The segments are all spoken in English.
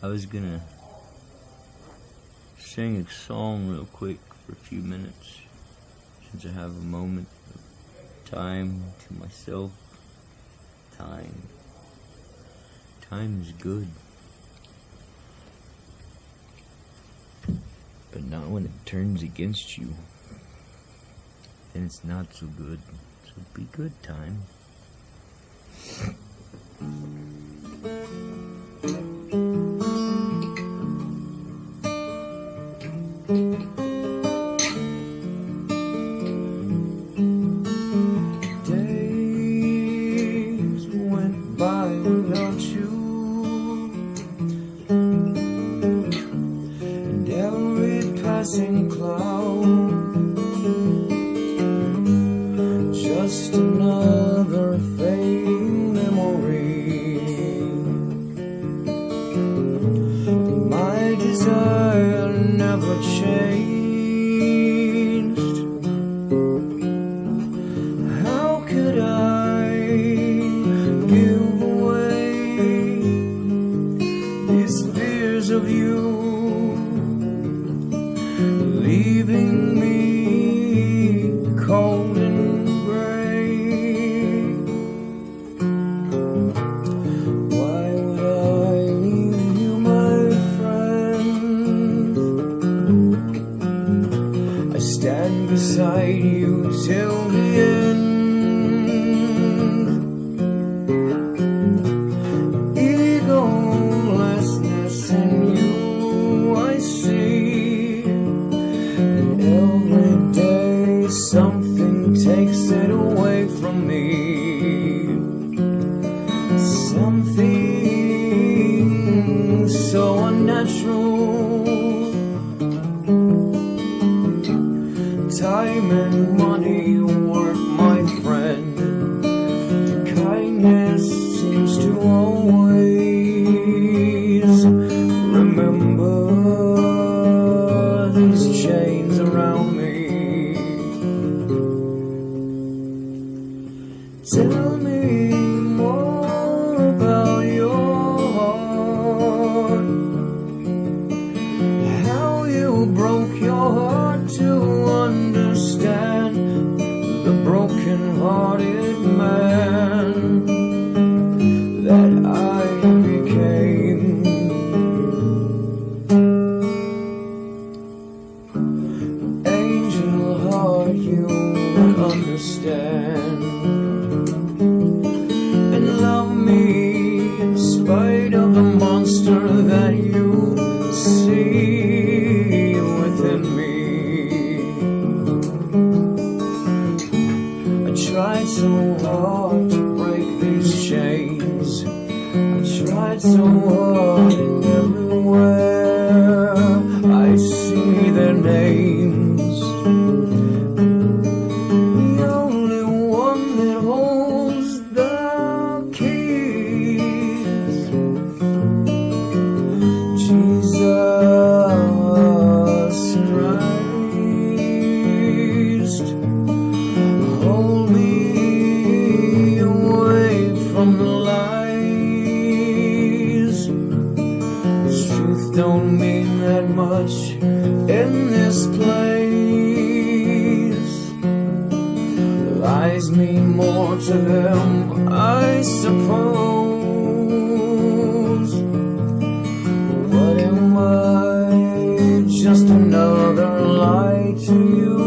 I was gonna sing a song real quick for a few minutes, since I have a moment of time to myself. Time is good, but not when it turns against you, and it's not so good. So be good, time. Days went by without you, and every passing cloud just another fading memory. My desire never changed. How could I give away these fears of you, leaving me cold and gray? Why would I leave you, my friend? I stand beside you till the end. Egolessness in you I see, and every day something takes it away from me. Something so unnatural. Time and money weren't my friend. Kindness seems to always remember these chains around me. Tell me more about your heart, how you broke your heart to understand the broken-hearted man that I became. Angel heart, you would understand and love me in spite of the monster that you see within me. I tried so hard to break these chains. I tried so hard, and everywhere I see their names. The only one that holds the keys, Jesus Christ. Hold me away from the lies. This truth don't mean that much in this place. Lies mean more to them, I suppose. What am I? Just another lie to you.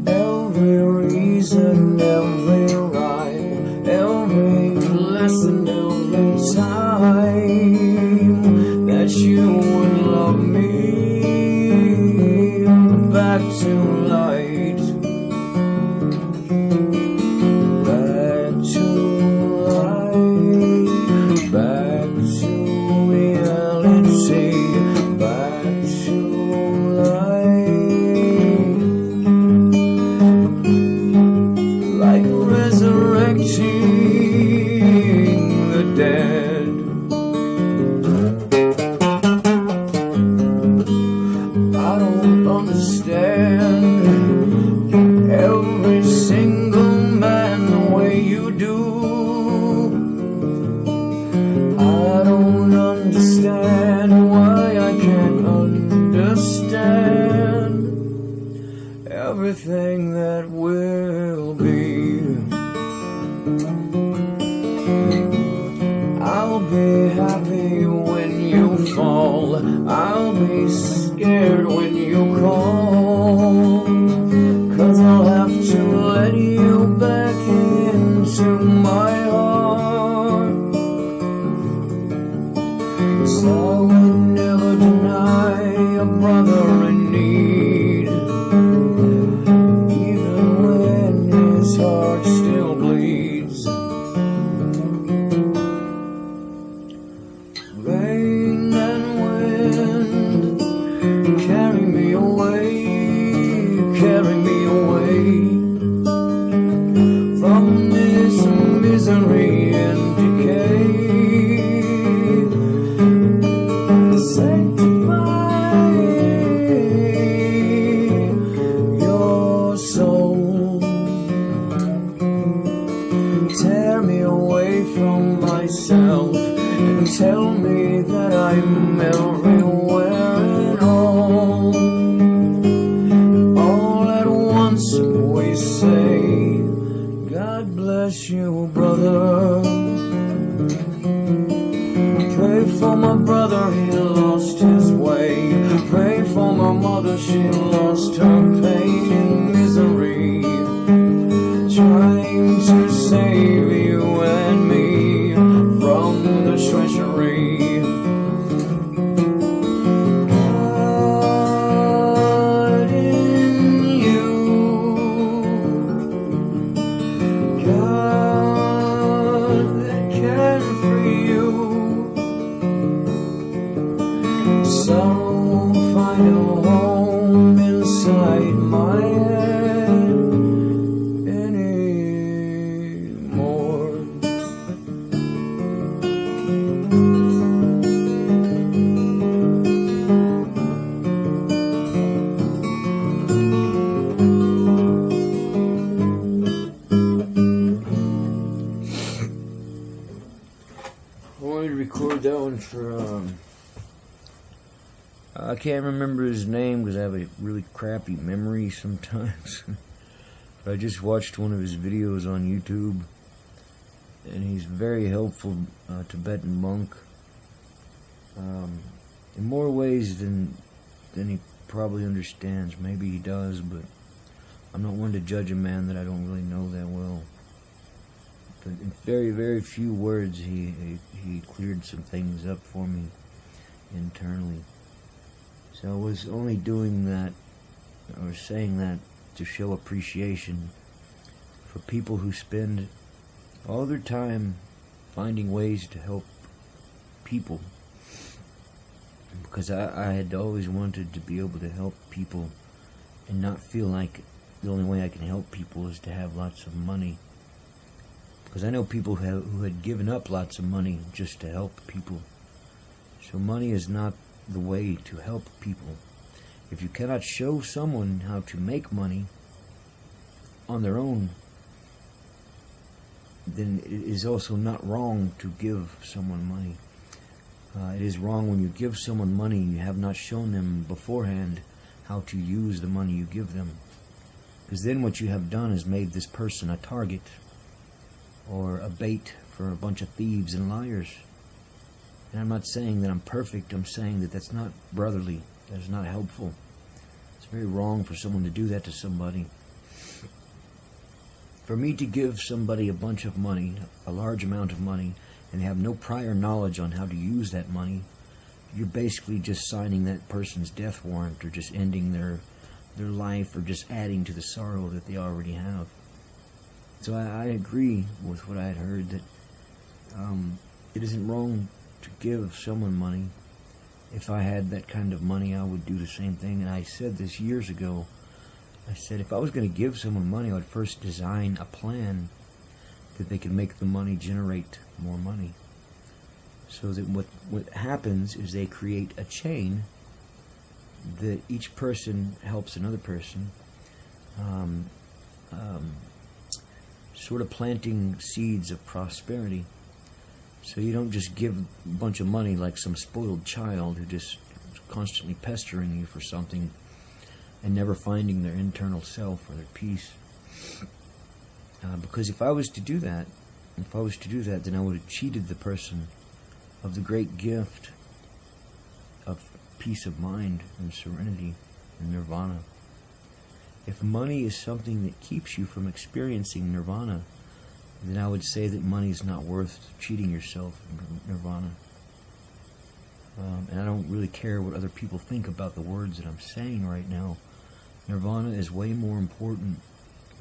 Every reason, every rhyme, every lesson, every time that you would love me back to light, back to light, back to reality, back to light, like resurrecting the dead. I don't understand every single man the way you do. everything that will be. I'll be happy when you fall. I'll be scared when you call. 'Cause I'll have to let you back into my heart. 'Cause I would never deny a brother in need, even when his heart still bleeds. Rain and wind, carry me away from this misery and decay. Sanctify your soul. Tear me away from myself and tell me that I'm everywhere and all at once. We say, God bless you, brother. Pray for my brother, he lost his way. Pray for my mother, she lost her pain and misery, trying to save you and me from the treachery. God in you, God that can free you. Sorrow find a home inside my head anymore. I wanted to record that one for I can't remember his name because I have a really crappy memory sometimes. But I just watched one of his videos on YouTube, and he's very helpful, Tibetan monk, in more ways than he probably understands. Maybe he does, but I'm not one to judge a man that I don't really know that well. But in very, very few words, he cleared some things up for me internally. So I was only doing that, or saying that, to show appreciation for people who spend all their time finding ways to help people. Because I had always wanted to be able to help people and not feel like the only way I can help people is to have lots of money. Because I know people who had given up lots of money just to help people. So money is not the way to help people. If you cannot show someone how to make money on their own, then it is also not wrong to give someone money. It is wrong when you give someone money and you have not shown them beforehand how to use the money you give them. Because then what you have done is made this person a target or a bait for a bunch of thieves and liars. And I'm not saying that I'm perfect, I'm saying that that's not brotherly, that is not helpful. It's very wrong for someone to do that to somebody. For me to give somebody a bunch of money, a large amount of money, and have no prior knowledge on how to use that money, you're basically just signing that person's death warrant, or just ending their life, or just adding to the sorrow that they already have. So I agree with what I had heard, that it isn't wrong to give someone money. If I had that kind of money, I would do the same thing. And I said this years ago. I said if I was going to give someone money, I would first design a plan that they could make the money generate more money. So that what happens is they create a chain that each person helps another person, sort of planting seeds of prosperity. So you don't just give a bunch of money like some spoiled child who just is constantly pestering you for something. and never finding their internal self or their peace. Because if I was to do that, then I would have cheated the person of the great gift of peace of mind and serenity and nirvana. If money is something that keeps you from experiencing nirvana, then I would say that money is not worth cheating yourself of nirvana. And I don't really care what other people think about the words that I'm saying right now. Nirvana is way more important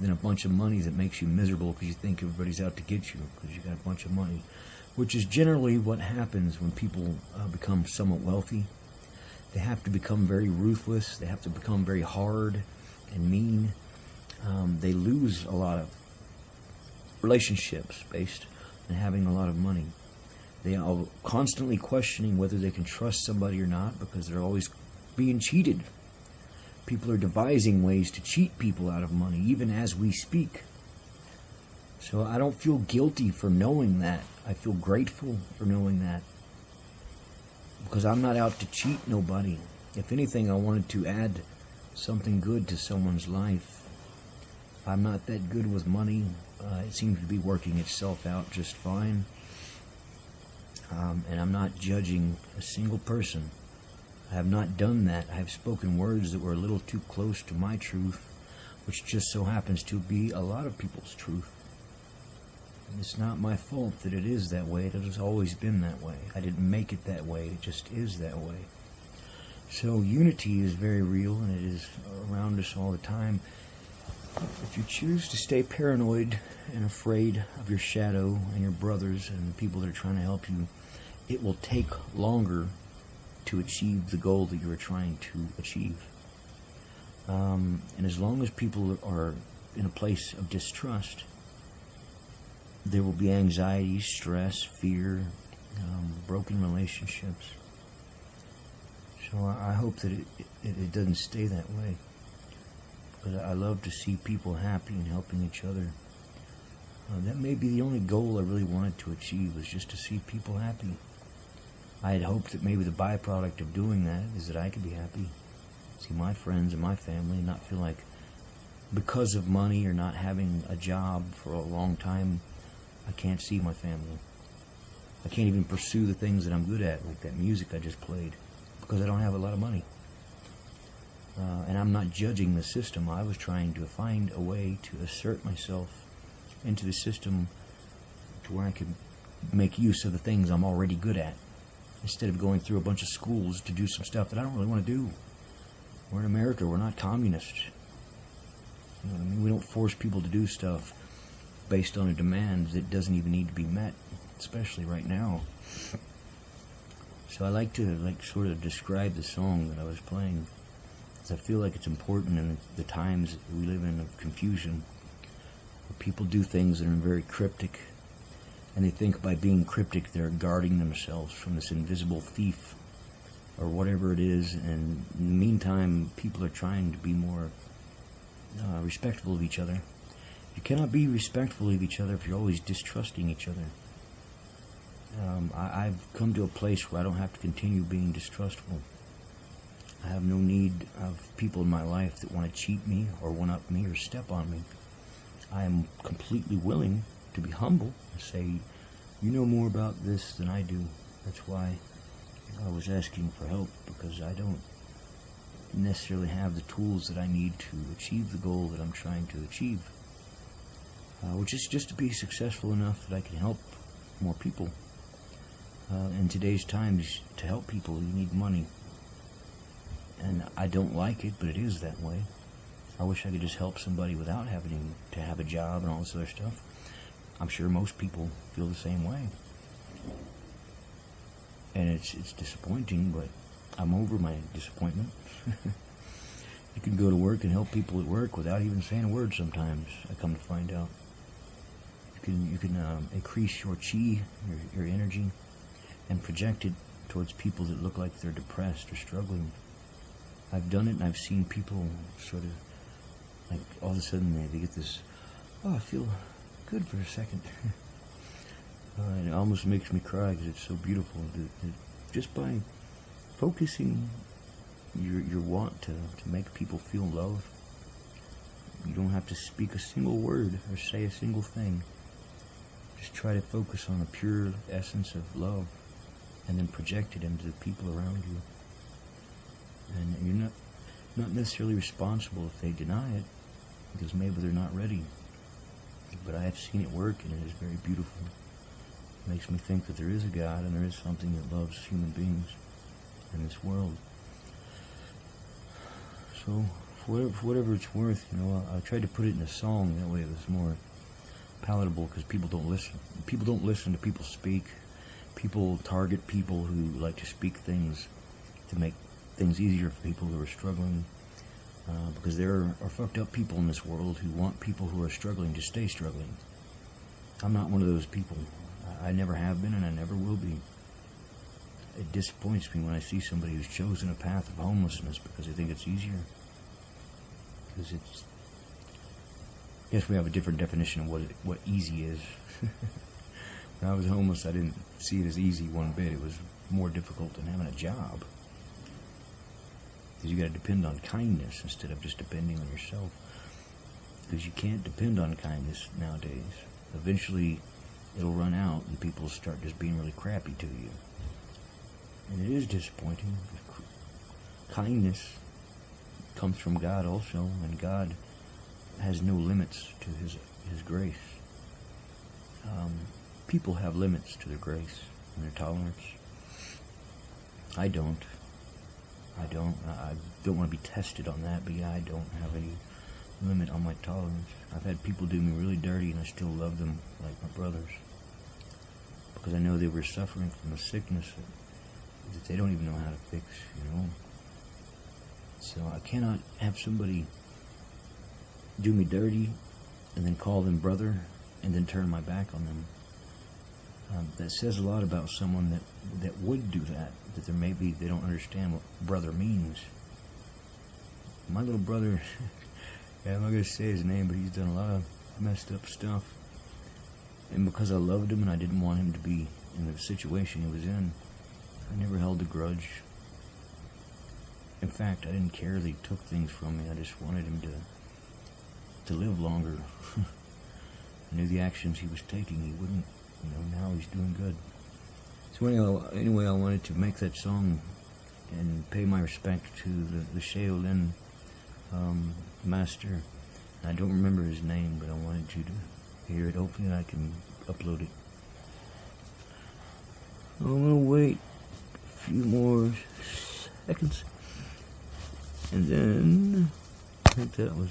than a bunch of money that makes you miserable because you think everybody's out to get you because you got a bunch of money, which is generally what happens when people become somewhat wealthy. They have to become very ruthless. They have to become very hard and mean. They lose a lot of relationships based on having a lot of money. They are constantly questioning whether they can trust somebody or not because they're always being cheated. People are devising ways to cheat people out of money, even as we speak. So I don't feel guilty for knowing that. I feel grateful for knowing that. Because I'm not out to cheat nobody. If anything, I wanted to add something good to someone's life. I'm not that good with money. It seems to be working itself out just fine. And I'm not judging a single person. I have not done that. I have spoken words that were a little too close to my truth, which just so happens to be a lot of people's truth. And it's not my fault that it is that way. It has always been that way. I didn't make it that way. It just is that way. So unity is very real, and it is around us all the time. If you choose to stay paranoid and afraid of your shadow and your brothers and the people that are trying to help you, it will take longer to achieve the goal that you are trying to achieve. And as long as people are in a place of distrust, there will be anxiety, stress, fear, broken relationships. So I hope that it doesn't stay that way. Because I love to see people happy and helping each other. That may be the only goal I really wanted to achieve, was just to see people happy. I had hoped that maybe the byproduct of doing that is that I could be happy, see my friends and my family, and not feel like because of money or not having a job for a long time, I can't see my family. I can't even pursue the things that I'm good at, like that music I just played, because I don't have a lot of money. And I'm not judging the system. I was trying to find a way to assert myself into the system to where I could make use of the things I'm already good at, instead of going through a bunch of schools to do some stuff that I don't really want to do. We're in America. We're not communists. You know what I mean? We don't force people to do stuff based on a demand that doesn't even need to be met, especially right now. So I like to sort of describe the song that I was playing, because I feel like it's important in the times that we live in of confusion, where people do things that are very cryptic, and they think by being cryptic they're guarding themselves from this invisible thief or whatever it is, and in the meantime people are trying to be more respectful of each other. You cannot be respectful of each other if you're always distrusting each other. I've come to a place where I don't have to continue being distrustful. I have no need of people in my life that want to cheat me or one-up me or step on me. I am completely willing to be humble and say, you know more about this than I do. That's why I was asking for help, because I don't necessarily have the tools that I need to achieve the goal that I'm trying to achieve, which is just to be successful enough that I can help more people. In today's times, to help people, you need money. And I don't like it, but it is that way. I wish I could just help somebody without having to have a job and all this other stuff. I'm sure most people feel the same way. And it's disappointing, but I'm over my disappointment. You can go to work and help people at work without even saying a word sometimes, I come to find out. You can increase your chi, your energy, and project it towards people that look like they're depressed or struggling. I've done it, and I've seen people sort of, like, all of a sudden they get this, oh, I feel good for a second. And it almost makes me cry because it's so beautiful. Just by focusing your want to make people feel love. You don't have to speak a single word or say a single thing. Just try to focus on the pure essence of love and then project it into the people around you. And you're not necessarily responsible if they deny it, because maybe they're not ready. But I have seen it work, and it is very beautiful. It makes me think that there is a God and there is something that loves human beings in this world. So, for whatever it's worth, I tried to put it in a song. That way it was more palatable, because people don't listen. People don't listen to people speak. People target people who like to speak things to make things easier for people who are struggling. Because there are fucked up people in this world who want people who are struggling to stay struggling. I'm not one of those people. I never have been, and I never will be. It disappoints me when I see somebody who's chosen a path of homelessness because they think it's easier. Because it's... Yes, we have a different definition of what easy is. When I was homeless, I didn't see it as easy one bit. It was more difficult than having a job. Because you gotta depend on kindness instead of just depending on yourself. Because you can't depend on kindness nowadays. Eventually, it'll run out and people will start just being really crappy to you. And it is disappointing. Kindness comes from God also, and God has no limits to His grace. People have limits to their grace and their tolerance. I don't. I don't want to be tested on that, but yeah, I don't have any limit on my tolerance. I've had people do me really dirty, and I still love them like my brothers. Because I know they were suffering from a sickness that they don't even know how to fix, So I cannot have somebody do me dirty and then call them brother and then turn my back on them. That says a lot about someone that would do that they don't understand what brother means. My little brother, yeah, I'm not going to say his name, but he's done a lot of messed up stuff. And because I loved him and I didn't want him to be in the situation he was in, I never held a grudge. In fact, I didn't care that he took things from me. I just wanted him to live longer. I knew the actions he was taking, he wouldn't, now he's doing good. So anyway, I wanted to make that song and pay my respect to the Shaolin master. I don't remember his name, but I wanted you to hear it. Hopefully I can upload it. I'm gonna wait a few more seconds. And then, I think that was